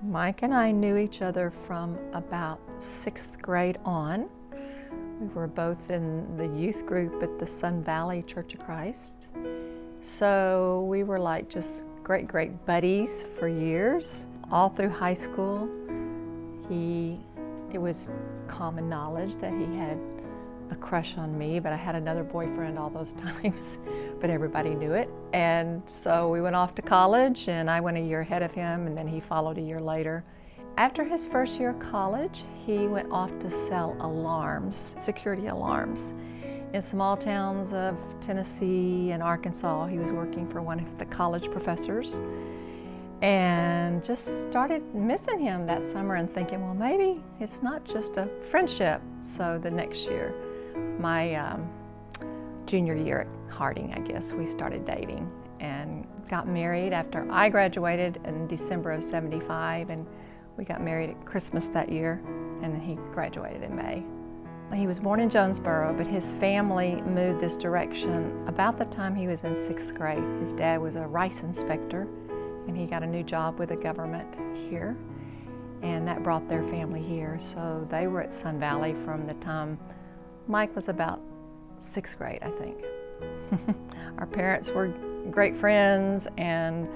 Mike and I knew each other from about 6th grade on. We were both in the youth group at the Sun Valley Church of Christ. So we were like just great buddies for years. All through high school, it was common knowledge that he had a crush on me, but I had another boyfriend all those times, but everybody knew it. And so we went off to college, and I went a year ahead of him, and then he followed a year later. After his first year of college, he went off to sell alarms, security alarms, in small towns of Tennessee and Arkansas. He was working for one of the college professors, and just started missing him that summer and thinking, well, maybe it's not just a friendship. So the next year, my junior year at Harding, I guess, we started dating and got married after I graduated in December of '75, and we got married at Christmas that year, and then he graduated in May. He was born in Jonesboro, but his family moved this direction about the time he was in 6th grade. His dad was a rice inspector, and he got a new job with the government here, and that brought their family here. So they were at Sun Valley from the time Mike was about 6th grade, I think. Our parents were great friends, and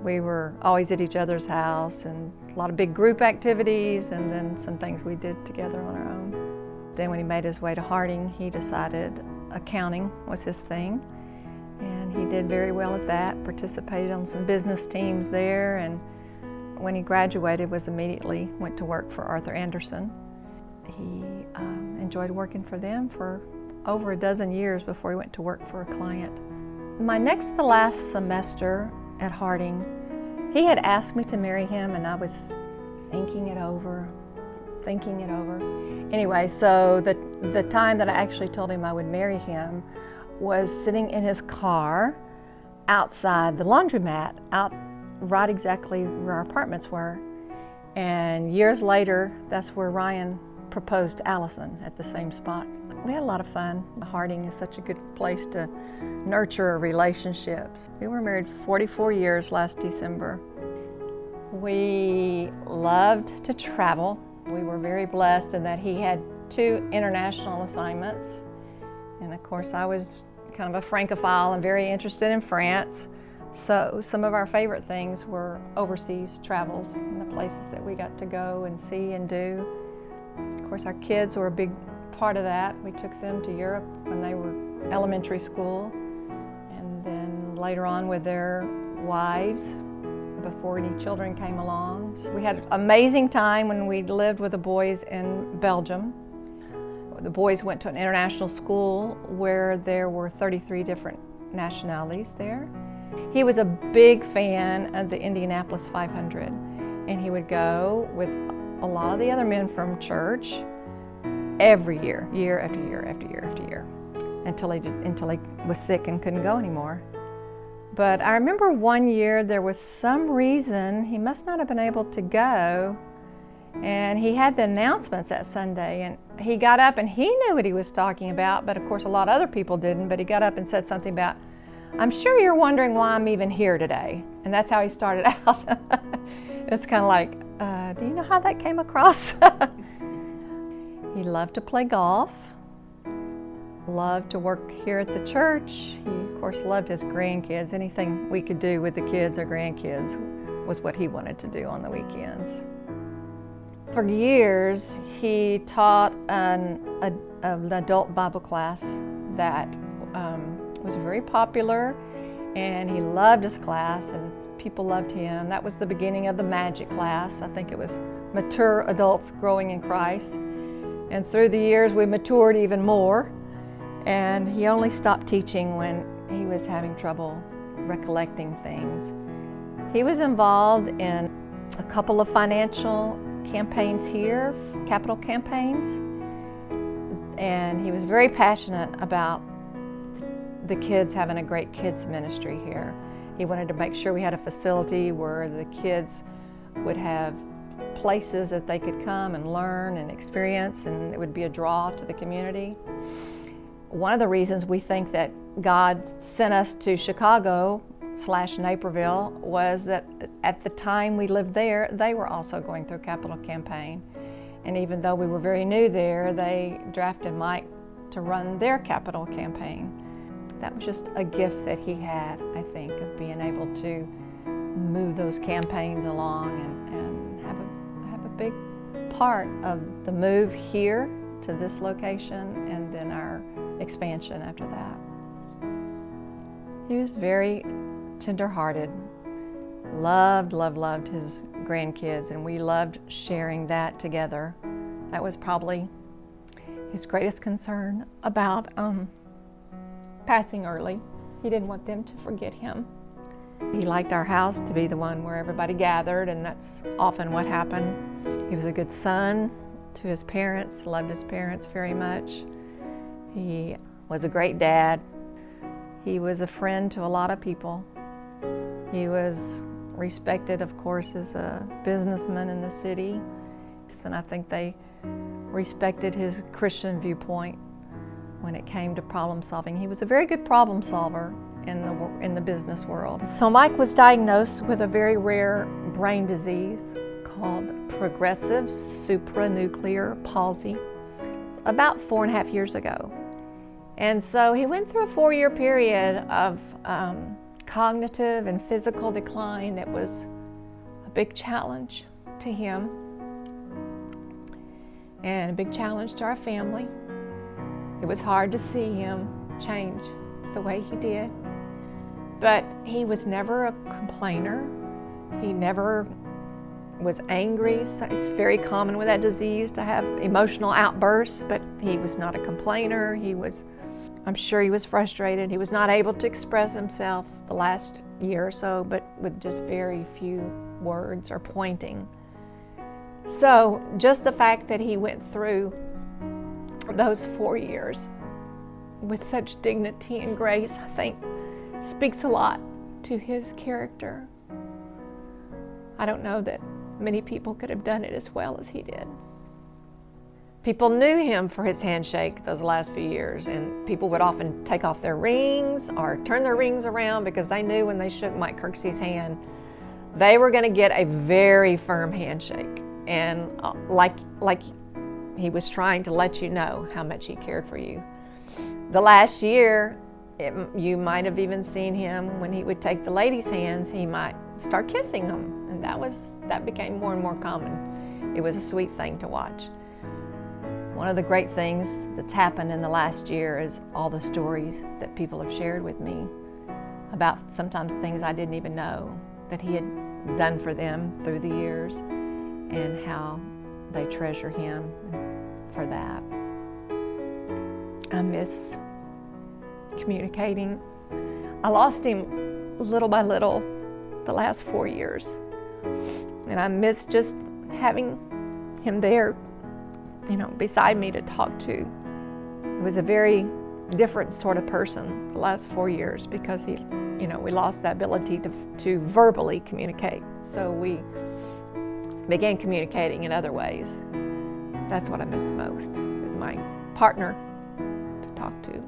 we were always at each other's house, and a lot of big group activities, and then some things we did together on our own. Then when he made his way to Harding, he decided accounting was his thing, and he did very well at that, participated on some business teams there, and when he graduated was immediately went to work for Arthur Anderson. He enjoyed working for them for over a dozen years before he went to work for a client. My next to last semester at Harding, he had asked me to marry him, and I was thinking it over. Anyway, so the time that I actually told him I would marry him was sitting in his car outside the laundromat, out right exactly where our apartments were. And years later, that's where Ryan proposed to Allison, at the same spot. We had a lot of fun. Harding is such a good place to nurture relationships. We were married 44 years last December. We loved to travel. We were very blessed in that he had 2 international assignments. And of course, I was kind of a Francophile and very interested in France. So some of our favorite things were overseas travels and the places that we got to go and see and do. Of course, our kids were a big part of that. We took them to Europe when they were elementary school, and then later on with their wives before any children came along. So we had an amazing time when we lived with the boys in Belgium. The boys went to an international school where there were 33 different nationalities there. He was a big fan of the Indianapolis 500, and he would go with a lot of the other men from church every year, year after year after year after year, until he was sick and couldn't go anymore. But I remember one year there was some reason he must not have been able to go, and he had the announcements that Sunday, and he got up and he knew what he was talking about, but of course a lot of other people didn't. But he got up and said something about, "I'm sure you're wondering why I'm even here today." And that's how he started out. It's kind of like, do you know how that came across? He loved to play golf, loved to work here at the church. He, of course, loved his grandkids. Anything we could do with the kids or grandkids was what he wanted to do on the weekends. For years, he taught an adult Bible class that was very popular, and he loved his class, and people loved him. That was the beginning of the Magic class. I think it was mature adults growing in Christ. And through the years, we matured even more. And he only stopped teaching when he was having trouble recollecting things. He was involved in a couple of financial campaigns here, capital campaigns. And he was very passionate about the kids having a great kids ministry here. He wanted to make sure we had a facility where the kids would have places that they could come and learn and experience, and it would be a draw to the community. One of the reasons we think that God sent us to Chicago Naperville was that at the time we lived there, they were also going through a capital campaign. And even though we were very new there, they drafted Mike to run their capital campaign. That was just a gift that he had, I think, of being able to move those campaigns along and have a big part of the move here to this location and then our expansion after that. He was very tender-hearted, loved his grandkids, and we loved sharing that together. That was probably his greatest concern about passing early. He didn't want them to forget him. He liked our house to be the one where everybody gathered, and that's often what happened. He was a good son to his parents, loved his parents very much. He was a great dad. He was a friend to a lot of people. He was respected, of course, as a businessman in the city, and I think they respected his Christian viewpoint when it came to problem solving. He was a very good problem solver in the business world. So Mike was diagnosed with a very rare brain disease called progressive supranuclear palsy about 4.5 years ago. And so he went through a 4-year period of cognitive and physical decline that was a big challenge to him and a big challenge to our family. It was hard to see him change the way he did, but he was never a complainer. He never was angry. So it's very common with that disease to have emotional outbursts, but he was not a complainer. I'm sure he was frustrated. He was not able to express himself the last year or so, but with just very few words or pointing. So just the fact that he went through those 4 years with such dignity and grace, I think, speaks a lot to his character. I don't know that many people could have done it as well as he did. People knew him for his handshake those last few years, and people would often take off their rings or turn their rings around because they knew when they shook Mike Kirksey's hand, they were going to get a very firm handshake. And like he was trying to let you know how much he cared for you. The last year, you might have even seen him when he would take the ladies' hands, he might start kissing them, and that became more and more common. It was a sweet thing to watch. One of the great things that's happened in the last year is all the stories that people have shared with me about sometimes things I didn't even know that he had done for them through the years, and how they treasure him for that. I miss communicating. I lost him little by little the last 4 years, and I miss just having him there, beside me to talk to. He was a very different sort of person the last 4 years because we lost that ability to verbally communicate. So we began communicating in other ways. That's what I miss the most, is my partner to talk to.